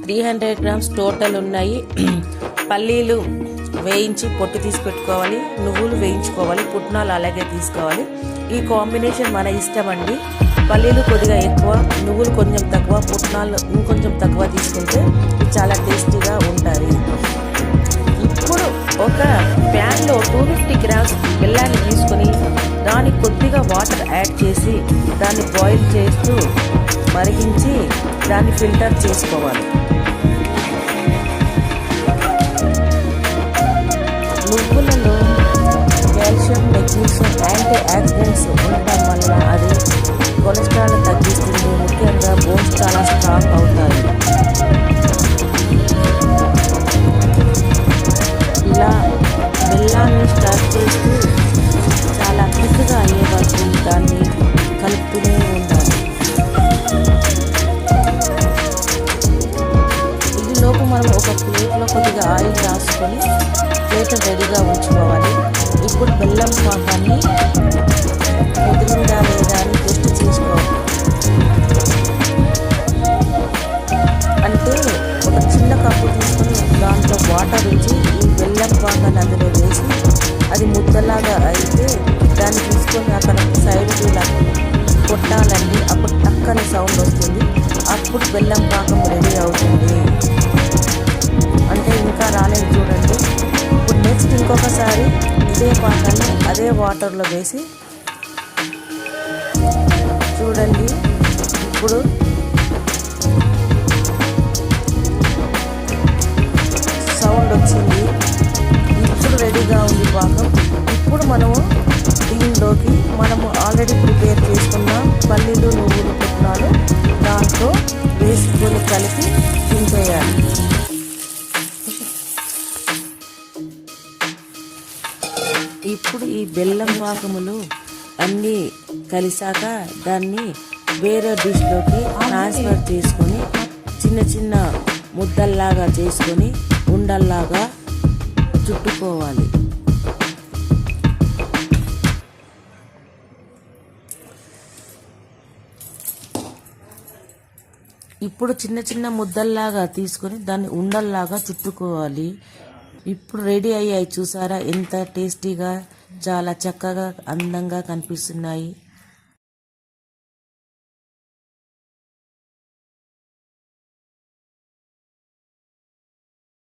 300 grams total ఉన్నాయి. పల్లీలు వేయించి పొట్టు తీసి పెట్టుకోవాలి, నువ్వులు వేయించుకోవాలి, పుట్నాలు అలాగే తీసుకోవాలి. ఈ కాంబినేషన్ మన ఇష్టం అండి. పల్లీలు కొద్దిగా ఎక్కువ, నువ్వులు కొంచెం తక్కువ, పుట్నాలు ఇంకొంచెం తక్కువ తీసుకుంటే చాలా టేస్టీగా ఉంటాయి. ఇప్పుడు ఒక ప్యాన్లో 250 గ్రామ్స్ బెల్లాన్ని తీసుకొని దానికి కొద్దిగా వాటర్ యాడ్ చేసి దాన్ని బాయిల్ చేస్తూ మరిగించి దాన్ని ఫిల్టర్ చేసుకోవాలి. నువ్వులలో కాల్షియం, మెగ్నీషియం, యాంటీ ఆక్సిడెంట్స్ ఉండడం వల్ల అది కొలెస్ట్రాల్ తగ్గిస్తుంది. ముఖ్యంగా బోన్స్ చాలా స్ట్రాంగ్ అవుతాయి. ఇలా బెల్లాన్ని స్టార్ట్ చేస్తూ చాలా క్విక్గా అయ్యే వరకు దాన్ని కలుపుతూనే ఉండాలి. ఈలోపు మనం ఒక ప్లేట్లో కొద్దిగా ఆయిల్ రాసుకొని ప్లేట్ రెడీగా ఉంచుకోవాలి. ఇప్పుడు బెల్లం పాకాన్ని కుదిరిందా లేదా అని టెస్ట్ చేసుకోవాలి. అంటే ఒక చిన్న కప్పు తీసుకొని దాంట్లో వాటర్ ఉంచి ఈ బెల్లం పాకాన్ని అందులో వేసి అది ముద్దలాగా అయితే దాన్ని తీసుకొని అక్కడ సైడ్కి ఇలా కొట్టాలండి. అప్పుడు టక్కని సౌండ్ వస్తుంది. అప్పుడు బెల్లం పాకం రెడీ అవుతుంది. అంటే ఇంకా రాలేదు చూడండి. ఇప్పుడు నెక్స్ట్ ఇంకొకసారి ఇదే పాకాన్ని అదే వాటర్లో వేసి చూడండి. ఇప్పుడు సౌండ్ వచ్చింది. ఇప్పుడు రెడీగా ఉంది పాకం. ఇప్పుడు మనము దీనిలోకి మనము ఆల్రెడీ ప్రిపేర్ చేసుకున్న పల్లీలు, నువ్వులు, పుట్నాలు దాంట్లో వేసుకొని కలిపి దింపేయాలి. ఇప్పుడు ఈ బెల్లం పాకములు అన్నీ కలిసాక దాన్ని వేరే డిష్లోకి ట్రాన్స్ఫర్ చేసుకొని చిన్న చిన్న ముద్దల్లాగా చేసుకొని ఉండల్లాగా చుట్టుకోవాలి. ఇప్పుడు చిన్న చిన్న ముద్దల్లాగా తీసుకొని దాన్ని ఉండల్లాగా చుట్టుకోవాలి. ఇప్పుడు రెడీ అయ్యాయి. చూసారా ఎంత టేస్టీగా, చాలా చక్కగా, అందంగా కనిపిస్తున్నాయి.